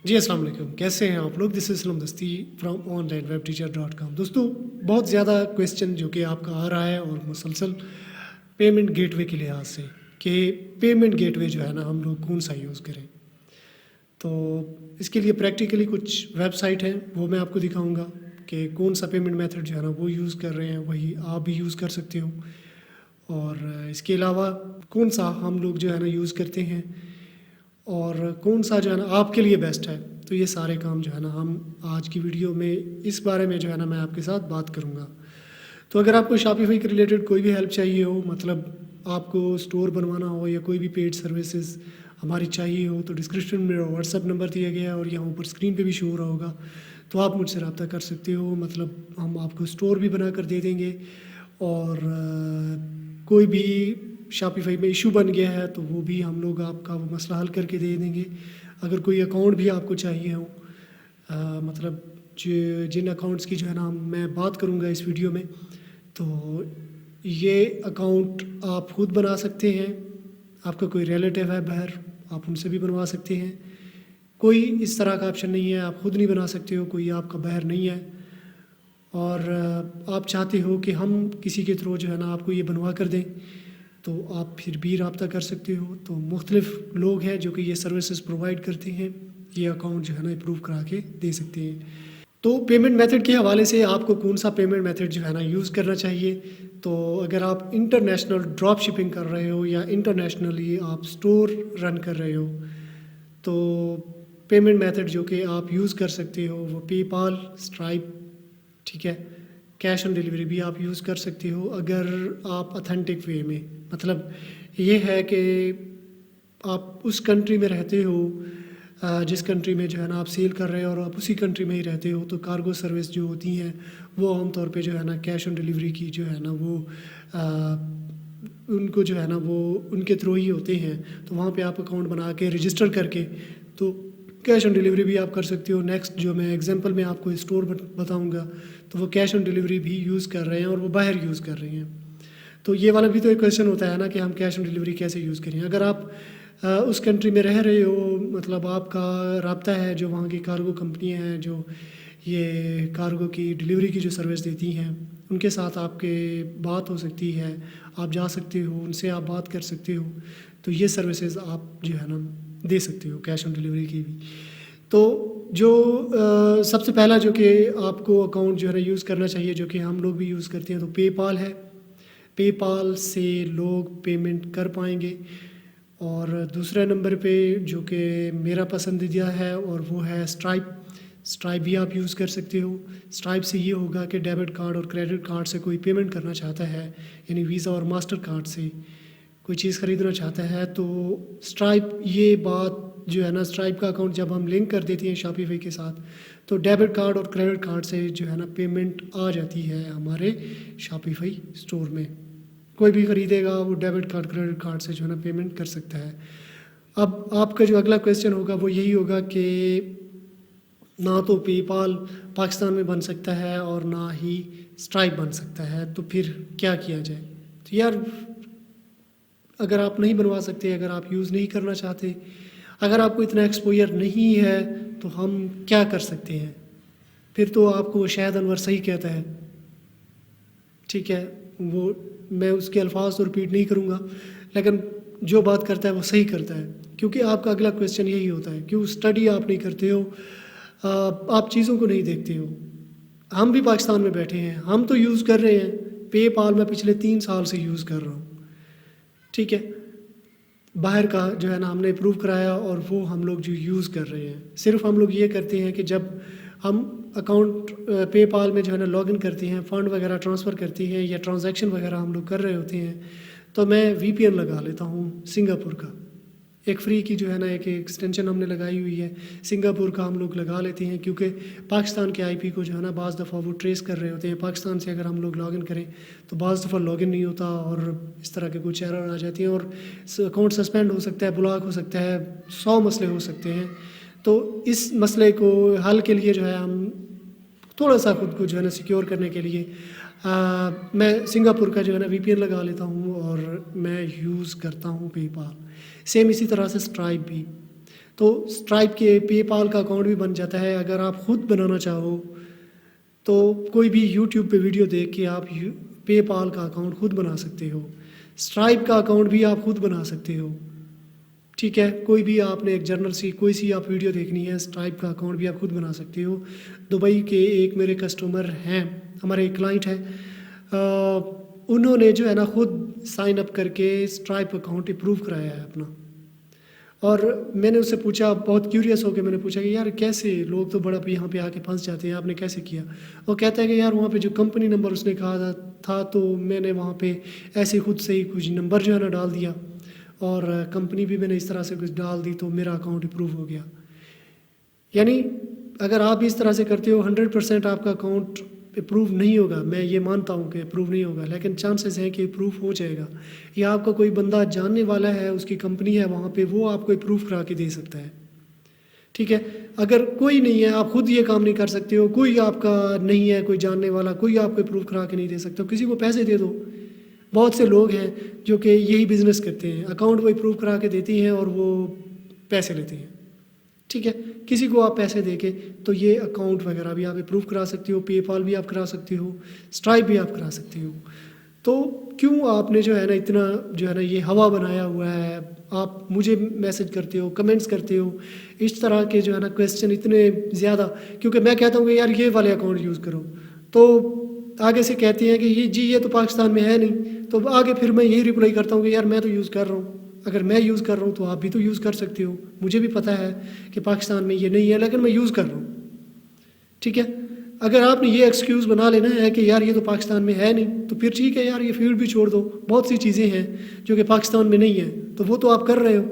جی السلام علیکم، کیسے ہیں آپ لوگ؟ دس از اسلم دستی فرام onlinewebteacher.com۔ دوستوں، بہت زیادہ کویسچن جو کہ آپ کا آ رہا ہے اور مسلسل پیمنٹ گیٹ وے کے لحاظ سے کہ پیمنٹ گیٹ وے جو ہے نا ہم لوگ کون سا یوز کریں۔ تو اس کے لیے پریکٹیکلی کچھ ویب سائٹ ہیں، وہ میں آپ کو دکھاؤں گا کہ کون سا پیمنٹ میتھڈ جو ہے نا وہ یوز کر رہے ہیں، وہی آپ بھی یوز کر سکتے ہو۔ اور اس کے علاوہ کون سا ہم لوگ جو ہے نا یوز کرتے ہیں اور کون سا جو ہے نا آپ کے لیے بیسٹ ہے۔ تو یہ سارے کام جو ہے نا ہم آج کی ویڈیو میں اس بارے میں جو ہے نا میں آپ کے ساتھ بات کروں گا۔ تو اگر آپ کو شاپیفائی کے ریلیٹڈ کوئی بھی ہیلپ چاہیے ہو، مطلب آپ کو اسٹور بنوانا ہو یا کوئی بھی پیڈ سروسز ہماری چاہیے ہو، تو ڈسکرپشن میں واٹس ایپ نمبر دیا گیا ہے اور یہاں اوپر اسکرین پہ بھی شو ہو رہا ہوگا، تو آپ مجھ سے رابطہ کر سکتے ہو۔ مطلب ہم آپ کو اسٹور بھی بنا کر دے دیں گے، اور کوئی بھی شاپیفائی میں ایشو بن گیا ہے تو وہ بھی ہم لوگ آپ کا وہ مسئلہ حل کر کے دے دیں گے۔ اگر کوئی اکاؤنٹ بھی آپ کو چاہیے ہو، مطلب جن اکاؤنٹس کی جو ہے نا میں بات کروں گا اس ویڈیو میں، تو یہ اکاؤنٹ آپ خود بنا سکتے ہیں۔ آپ کا کوئی ریلیٹیو ہے باہر، آپ ان سے بھی بنوا سکتے ہیں۔ کوئی اس طرح کا آپشن نہیں ہے، آپ خود نہیں بنا سکتے ہو، کوئی آپ کا باہر نہیں ہے اور آپ چاہتے ہو کہ ہم کسی کے تھرو جو ہے نا آپ کو یہ بنوا کر دیں، تو آپ پھر بھی رابطہ کر سکتے ہو۔ تو مختلف لوگ ہیں جو کہ یہ سروسز پرووائڈ کرتے ہیں، یہ اکاؤنٹ جو ہے نا اپروو کرا کے دے سکتے ہیں۔ تو پیمنٹ میتھڈ کے حوالے سے آپ کو کون سا پیمنٹ میتھڈ جو ہے نا یوز کرنا چاہیے، تو اگر آپ انٹرنیشنل ڈراپ شپنگ کر رہے ہو یا انٹرنیشنلی آپ اسٹور رن کر رہے ہو، تو پیمنٹ میتھڈ جو کہ آپ یوز کر سکتے ہو وہ پے پال، اسٹرائپ، ٹھیک ہے، کیش آن ڈیلیوری بھی آپ یوز کر سکتے ہو۔ اگر آپ اتھینٹک وے میں، مطلب یہ ہے کہ آپ اس کنٹری میں رہتے ہو جس کنٹری میں جو ہے نا آپ سیل کر رہے ہو اور آپ اسی کنٹری میں ہی رہتے ہو، تو کارگو سروس جو ہوتی ہیں وہ عام طور پہ جو ہے نا کیش آن ڈیلیوری کی جو ہے نا وہ ان کو جو ہے نا وہ ان کے تھرو ہی ہوتے ہیں۔ تو وہاں پہ آپ اکاؤنٹ بنا کے رجسٹر کر کے تو کیش آن ڈیلیوری بھی آپ کر سکتے ہو۔ نیکسٹ جو میں ایگزامپل میں آپ کو اسٹور بتاؤں گا، تو وہ کیش آن ڈیلیوری بھی یوز کر رہے ہیں اور وہ باہر یوز کر رہے ہیں۔ تو یہ والا بھی تو ایک کویشچن ہوتا ہے نا کہ ہم کیش آن ڈیلیوری کیسے یوز کریں۔ اگر آپ اس کنٹری میں رہ رہے ہو، مطلب آپ کا رابطہ ہے جو وہاں کی کارگو کمپنیاں ہیں جو یہ کارگو کی ڈیلیوری کی جو سروس دیتی ہیں، ان کے ساتھ آپ کے بات ہو سکتی ہے، آپ جا سکتے ہو، ان سے آپ بات کر سکتے ہو، تو یہ سروسز آپ جو ہے نا دے سکتے ہو کیش آن ڈیلیوری کی بھی۔ تو جو سب سے پہلا جو کہ آپ کو اکاؤنٹ جو ہے نا یوز کرنا چاہیے، جو کہ ہم لوگ بھی یوز کرتے ہیں، تو پے پال ہے۔ پے پال سے لوگ پیمنٹ کر پائیں گے۔ اور دوسرے نمبر پہ جو کہ میرا پسندیدہ ہے اور وہ ہے اسٹرائپ۔ اسٹرائپ بھی آپ یوز کر سکتے ہو۔ اسٹرائپ سے یہ ہوگا کہ ڈیبٹ کارڈ اور کریڈٹ کارڈ سے کوئی پیمنٹ کرنا چاہتا ہے، یعنی ویزا اور ماسٹر کارڈ سے کوئی چیز خریدنا چاہتا ہے، تو اسٹرائپ یہ بات جو ہے نا اسٹرائپ کا اکاؤنٹ جب ہم لنک کر دیتے ہیں شاپیفائی کے ساتھ، تو ڈیبٹ کارڈ اور کریڈٹ کارڈ سے جو ہے نا پیمنٹ آ جاتی ہے ہمارے شاپیفائی اسٹور میں۔ کوئی بھی خریدے گا وہ ڈیبٹ کارڈ کریڈٹ کارڈ سے جو ہے نا پیمنٹ کر سکتا ہے۔ اب آپ کا جو اگلا کویسچن ہوگا وہ یہی ہوگا کہ نہ تو پے پال پاکستان میں بن سکتا ہے اور نہ ہی اسٹرائپ بن سکتا ہے، تو پھر کیا کیا جائے؟ تو یار اگر آپ نہیں بنوا سکتے، اگر آپ یوز نہیں کرنا چاہتے، اگر آپ کو اتنا ایکسپوئر نہیں ہے، تو ہم کیا کر سکتے ہیں؟ پھر تو آپ کو شاہد انور صحیح کہتا ہے، ٹھیک ہے، وہ میں اس کے الفاظ تو رپیٹ نہیں کروں گا، لیکن جو بات کرتا ہے وہ صحیح کرتا ہے۔ کیونکہ آپ کا اگلا کویسچن یہی ہوتا ہے، کیوں اسٹڈی آپ نہیں کرتے ہو، آپ چیزوں کو نہیں دیکھتے ہو۔ ہم بھی پاکستان میں بیٹھے ہیں، ہم تو یوز کر رہے ہیں پے پال، میں پچھلے 3 سال سے یوز کر رہا ہوں، ٹھیک ہے، باہر کا جو ہے نا ہم نے اپروو کرایا اور وہ ہم لوگ جو یوز کر رہے ہیں۔ صرف ہم لوگ یہ کرتے ہیں کہ جب ہم اکاؤنٹ پے پال میں جو ہے نا لاگ ان کرتے ہیں، فنڈ وغیرہ ٹرانسفر کرتے ہیں یا ٹرانزیکشن وغیرہ ہم لوگ کر رہے ہوتے ہیں، تو میں وی پی این لگا لیتا ہوں سنگاپور کا، ایک فری کی جو ہے نا ایک ایکسٹینشن ہم نے لگائی ہوئی ہے، سنگاپور کا ہم لوگ لگا لیتے ہیں، کیونکہ پاکستان کے آئی پی کو جو ہے نا بعض دفعہ وہ ٹریس کر رہے ہوتے ہیں۔ پاکستان سے اگر ہم لوگ لاگ ان کریں تو بعض دفعہ لاگ ان نہیں ہوتا اور اس طرح کے کچھ ایرر آ جاتی ہیں اور اکاؤنٹ سسپینڈ ہو سکتا ہے، بلاک ہو سکتا ہے، 100 مسئلے ہو سکتے ہیں۔ تو اس مسئلے کو حل کے لیے جو ہے ہم تھوڑا سا خود کو جو ہے نا سیکیور کرنے کے لیے میں سنگاپور کا جو ہے نا وی پی این لگا لیتا ہوں اور میں یوز کرتا ہوں پے پال۔ سیم اسی طرح سے اسٹرائپ بھی۔ تو اسٹرائپ کے پے پال کا اکاؤنٹ بھی بن جاتا ہے. اگر آپ خود بنانا چاہو تو کوئی بھی یوٹیوب پہ ویڈیو دیکھ کے آپ پے پال کا اکاؤنٹ خود بنا سکتے ہو. اسٹرائپ کا اکاؤنٹ بھی آپ خود بنا سکتے ہو. ٹھیک ہے, کوئی بھی آپ نے ایک جرنل سی کوئی سی آپ ویڈیو دیکھنی ہے, اسٹرائپ کا اکاؤنٹ بھی آپ خود بنا سکتے ہو. دبئی کے ایک میرے کسٹمر ہیں, ہمارے ایک کلائنٹ ہے, انہوں نے جو ہے نا خود سائن اپ کر کے اسٹرائپ اکاؤنٹ اپروو کرایا ہے اپنا. اور میں نے اس سے پوچھا, بہت کیوریس ہو کے میں نے پوچھا کہ یار کیسے, لوگ تو بڑا یہاں پہ آ کے پھنس جاتے ہیں, آپ نے کیسے کیا؟ وہ کہتا ہے کہ یار وہاں پہ جو کمپنی نمبر اس نے کہا تھا تو میں نے وہاں پہ ایسے خود سے ہی کچھ نمبر جو ہے نا ڈال دیا, اور کمپنی بھی میں نے اس طرح سے کچھ ڈال دی تو میرا اکاؤنٹ اپروو ہو گیا. یعنی اگر آپ اس طرح سے کرتے ہو 100% آپ کا اکاؤنٹ اپروو نہیں ہوگا. میں یہ مانتا ہوں کہ اپروو نہیں ہوگا, لیکن چانسز ہیں کہ اپروو ہو جائے گا. یا آپ کا کوئی بندہ جاننے والا ہے, اس کی کمپنی ہے وہاں پہ, وہ آپ کو اپروو کرا کے دے سکتا ہے. ٹھیک ہے, اگر کوئی نہیں ہے, آپ خود یہ کام نہیں کر سکتے ہو, کوئی آپ کا نہیں ہے کوئی جاننے والا, کوئی آپ کو اپروو کرا کے نہیں دے سکتا, کسی کو پیسے دے دو. بہت سے لوگ ہیں جو کہ یہی بزنس کرتے ہیں, اکاؤنٹ وہ اپروو کرا کے دیتی ہیں اور وہ پیسے لیتے ہیں. ٹھیک ہے, کسی کو آپ پیسے دے کے تو یہ اکاؤنٹ وغیرہ بھی آپ اپروو کرا سکتے ہو, پے پال بھی آپ کرا سکتے ہو, اسٹرائپ بھی آپ کرا سکتے ہو. تو کیوں آپ نے جو ہے نا اتنا جو ہے نا یہ ہوا بنایا ہوا ہے؟ آپ مجھے میسج کرتے ہو, کمنٹس کرتے ہو, اس طرح کے جو ہے نا کویسچن اتنے زیادہ, کیونکہ میں کہتا ہوں کہ یار یہ والے اکاؤنٹ یوز کرو, تو آگے سے کہتے ہیں کہ یہ تو پاکستان میں ہے نہیں, تو آگے پھر میں یہی رپلائی کرتا ہوں کہ یار میں تو یوز کر رہا ہوں, اگر میں یوز کر رہا ہوں تو آپ بھی تو یوز کر سکتے ہو. مجھے بھی پتہ ہے کہ پاکستان میں یہ نہیں ہے, لیکن میں یوز کر رہا ہوں. ٹھیک ہے, اگر آپ نے یہ ایکسکیوز بنا لینا ہے کہ یار یہ تو پاکستان میں ہے نہیں, تو پھر ٹھیک ہے یار, یہ فیلڈ بھی چھوڑ دو. بہت سی چیزیں ہیں جو کہ پاکستان میں نہیں ہیں, تو وہ تو آپ کر رہے ہو.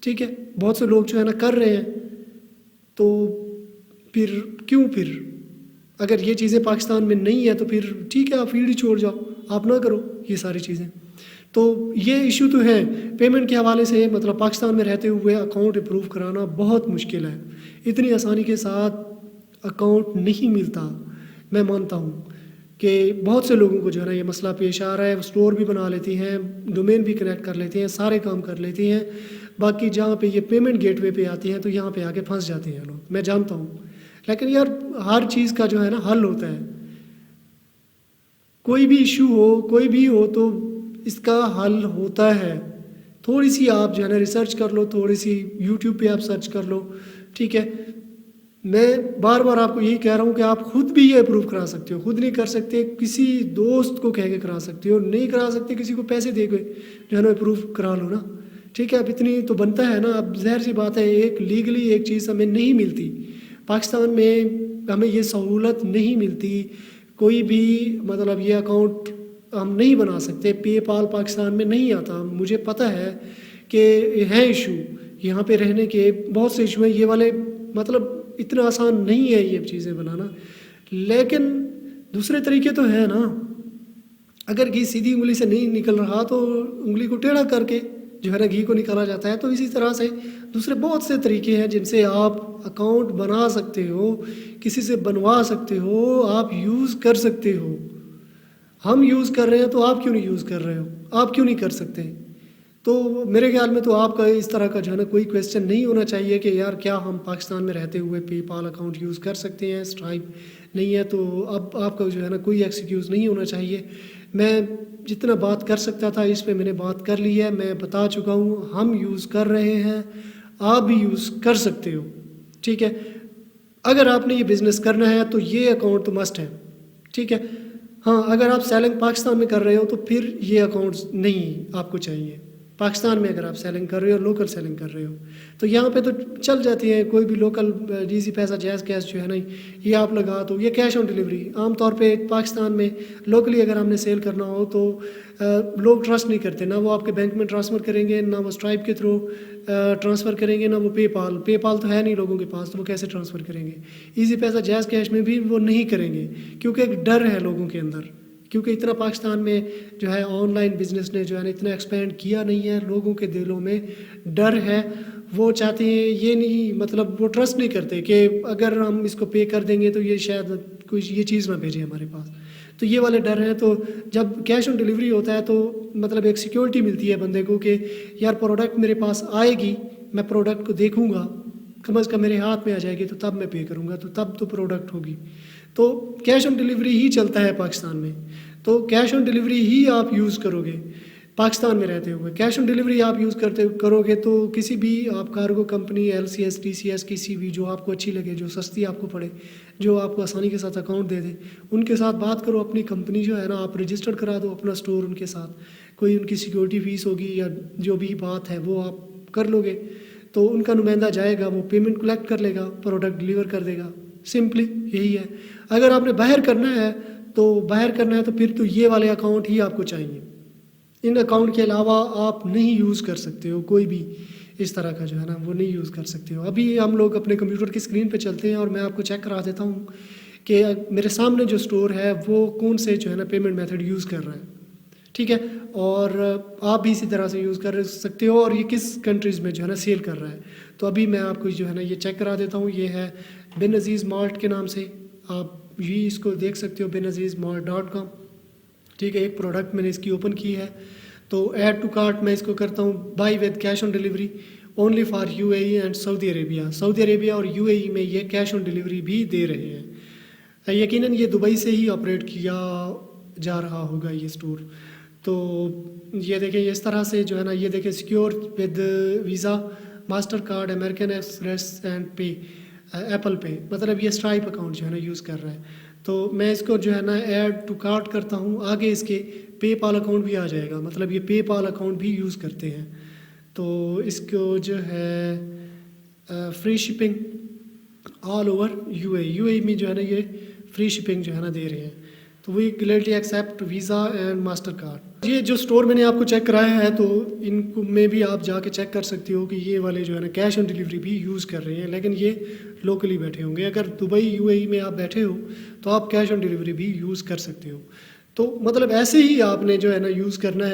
ٹھیک ہے, بہت سے لوگ جو ہے نا کر رہے ہیں, تو پھر کیوں, پھر اگر یہ چیزیں پاکستان میں نہیں ہیں تو پھر ٹھیک ہے, آپ فیلڈ ہی چھوڑ جاؤ, آپ نہ کرو یہ ساری چیزیں. تو یہ ایشو تو ہے پیمنٹ کے حوالے سے. مطلب پاکستان میں رہتے ہوئے اکاؤنٹ اپروو کرانا بہت مشکل ہے, اتنی آسانی کے ساتھ اکاؤنٹ نہیں ملتا. میں مانتا ہوں کہ بہت سے لوگوں کو جو ہے نا یہ مسئلہ پیش آ رہا ہے. وہ اسٹور بھی بنا لیتی ہیں, ڈومین بھی کنیکٹ کر لیتے ہیں, سارے کام کر لیتی ہیں, باقی جہاں پہ یہ پیمنٹ گیٹ وے پہ آتی ہیں تو یہاں پہ آ کے پھنس جاتے ہیں لوگ, میں جانتا ہوں. لیکن یار ہر چیز کا جو ہے نا حل ہوتا ہے. کوئی بھی ایشو ہو, کوئی بھی ہو, تو اس کا حل ہوتا ہے. تھوڑی سی آپ جو ہے نا ریسرچ کر لو, تھوڑی سی یوٹیوب پہ آپ سرچ کر لو. ٹھیک ہے, میں بار بار آپ کو یہی کہہ رہا ہوں کہ آپ خود بھی یہ اپروو کرا سکتے ہو. خود نہیں کر سکتے, کسی دوست کو کہہ کے کرا سکتے ہو. نہیں کرا سکتے, کسی کو پیسے دے کے جو ہے نا اپروو کرا لو نا. ٹھیک ہے, اب اتنی تو بنتا ہے نا. اب ظاہر سی بات ہے, ایک لیگلی ایک چیز ہمیں نہیں ملتی پاکستان میں, ہمیں یہ سہولت نہیں ملتی. کوئی بھی مطلب یہ اکاؤنٹ ہم نہیں بنا سکتے. پے پال پاکستان میں نہیں آتا. مجھے پتہ ہے کہ ہیں ایشو یہاں پہ رہنے کے, بہت سے ایشو ہیں یہ والے. مطلب اتنا آسان نہیں ہے یہ چیزیں بنانا, لیکن دوسرے طریقے تو ہیں نا. اگر گھی سیدھی انگلی سے نہیں نکل رہا تو انگلی کو ٹیڑھا کر کے جو ہے نا گھی کو نکالا جاتا ہے. تو اسی طرح سے دوسرے بہت سے طریقے ہیں جن سے آپ اکاؤنٹ بنا سکتے ہو, کسی سے بنوا سکتے ہو, آپ یوز کر سکتے ہو. ہم یوز کر رہے ہیں تو آپ کیوں نہیں یوز کر رہے ہو؟ آپ کیوں نہیں کر سکتے؟ تو میرے خیال میں تو آپ کا اس طرح کا جو ہے نا کوئی کویسچن نہیں ہونا چاہیے کہ یار کیا ہم پاکستان میں رہتے ہوئے پے پال اکاؤنٹ یوز کر سکتے ہیں, اسٹرائپ نہیں ہے. تو اب آپ کا جو ہے نا کوئی ایکسکیوز نہیں ہونا چاہیے. میں جتنا بات کر سکتا تھا اس پہ میں نے بات کر لی ہے. میں بتا چکا ہوں, ہم یوز کر رہے ہیں, آپ بھی یوز کر سکتے ہو. ٹھیک ہے, اگر آپ نے یہ بزنس کرنا ہے تو یہ اکاؤنٹ تو مسٹ ہے. ٹھیک ہے, ہاں اگر آپ سیلنگ پاکستان میں کر رہے ہو تو پھر یہ اکاؤنٹس نہیں آپ کو چاہیے. پاکستان میں اگر آپ سیلنگ کر رہے ہو, لوکل سیلنگ کر رہے ہو, تو یہاں پہ تو چل جاتی ہے. کوئی بھی لوکل ایزی پیسہ جائز کیش جو ہے نا یہ آپ لگا تو یہ کیش آن ڈلیوری. عام طور پہ پاکستان میں لوکلی اگر ہم نے سیل کرنا ہو تو لوگ ٹرسٹ نہیں کرتے. نہ وہ آپ کے بینک میں ٹرانسفر کریں گے, نہ وہ اسٹرائپ کے تھرو ٹرانسفر کریں گے, نہ وہ پے پال. پے پال تو ہے نہیں لوگوں کے پاس, تو وہ کیسے ٹرانسفر کریں گے؟ ایزی پیسہ جائز کیش میں بھی وہ نہیں کریں گے, کیونکہ ایک ڈر ہے لوگوں کے اندر. کیونکہ اتنا پاکستان میں جو ہے آن لائن بزنس نے جو ہے نا اتنا ایکسپینڈ کیا نہیں ہے. لوگوں کے دلوں میں ڈر ہے. وہ چاہتے ہیں یہ نہیں, مطلب وہ ٹرسٹ نہیں کرتے کہ اگر ہم اس کو پے کر دیں گے تو یہ شاید کوئی یہ چیز نہ بھیجے ہمارے پاس. تو یہ والے ڈر ہیں. تو جب کیش آن ڈلیوری ہوتا ہے تو مطلب ایک سیکیورٹی ملتی ہے بندے کو کہ یار پروڈکٹ میرے پاس آئے گی، میں پروڈکٹ کو دیکھوں گا، کم از کم میرے ہاتھ میں آ جائے گی تو تب میں پے کروں گا، تو تب تو پروڈکٹ ہوگی۔ تو کیش آن ڈلیوری ہی چلتا ہے پاکستان میں، تو کیش آن ڈلیوری ہی آپ یوز کرو گے پاکستان میں رہتے ہوئے۔ کیش آن ڈلیوری آپ یوز کرو گے تو کسی بھی آپ کارگو کمپنی، LCS TCS کسی بھی جو آپ کو اچھی لگے، جو سستی آپ کو پڑے، جو آپ کو آسانی کے ساتھ اکاؤنٹ دے دے، ان کے ساتھ بات کرو، اپنی کمپنی جو ہے نا آپ رجسٹر کرا دو اپنا اسٹور ان کے ساتھ، کوئی ان کی سیکیورٹی فیس ہوگی یا جو بھی بات ہے وہ آپ کر لو گے، تو ان کا نمائندہ جائے گا، وہ پیمنٹ کلیکٹ کر لے گا، پروڈکٹ ڈلیور کر دے گا، سمپلی یہی ہے۔ اگر آپ نے باہر کرنا ہے تو پھر تو یہ والے اکاؤنٹ ہی آپ کو چاہیے، ان اکاؤنٹ کے علاوہ آپ نہیں یوز کر سکتے ہو، کوئی بھی اس طرح کا جو ہے نا وہ نہیں یوز کر سکتے ہو۔ ابھی ہم لوگ اپنے کمپیوٹر کی اسکرین پہ چلتے ہیں اور میں آپ کو چیک کرا دیتا ہوں کہ میرے سامنے جو اسٹور ہے وہ کون سے جو ہے نا پیمنٹ میتھڈ یوز کر رہا ہے، ٹھیک ہے، اور آپ بھی اسی طرح سے یوز کر سکتے ہو، اور یہ کس کنٹریز میں جو ہے نا سیل کر رہا ہے۔ تو ابھی میں آپ کو جو ہے نا یہ چیک کرا دیتا ہوں، یہ ہے بن عزیز مالٹ کے نام سے، آپ یہ اس کو دیکھ سکتے ہو binazizmalt.com، ٹھیک ہے۔ ایک پروڈکٹ میں نے اس کی اوپن کی ہے، تو ایڈ ٹو کارٹ میں اس کو کرتا ہوں، by with cash on delivery only for UAE and Saudi Arabia. Saudi Arabia اور UAE میں یہ کیش آن ڈلیوری بھی دے رہے ہیں، یقیناً یہ دبئی سے ہی آپریٹ کیا جا رہا ہوگا یہ اسٹور۔ تو یہ دیکھیں اس طرح سے جو ہے نا، یہ دیکھیں secure with Visa, Mastercard, American Express and pay, Apple Pay, مطلب یہ اسٹرائپ اکاؤنٹ جو ہے نا یوز کر رہا ہے۔ تو میں اس کو جو ہے نا ایڈ ٹو کارٹ کرتا ہوں، آگے اس کے پے پال اکاؤنٹ بھی آ جائے گا، مطلب یہ پے پال اکاؤنٹ بھی یوز کرتے ہیں۔ تو اس کو جو ہے free shipping all over UAE میں جو ہے نا یہ فری شپنگ جو ہے نا دے رہے ہیں۔ تو we gladly accept Visa and Mastercard. یہ جو اسٹور میں نے آپ کو چیک کرایا ہے، تو ان کو میں بھی آپ جا کے چیک کر سکتے ہو کہ یہ والے جو ہے نا کیش آن ڈلیوری بھی یوز کر رہے ہیں، لیکن یہ لوکلی بیٹھے ہوں گے۔ اگر دبئی UAE میں آپ بیٹھے ہو تو آپ کیش آن ڈلیوری بھی یوز کر سکتے ہو۔ تو مطلب ایسے ہی آپ نے جو ہے نا یوز کرنا ہے۔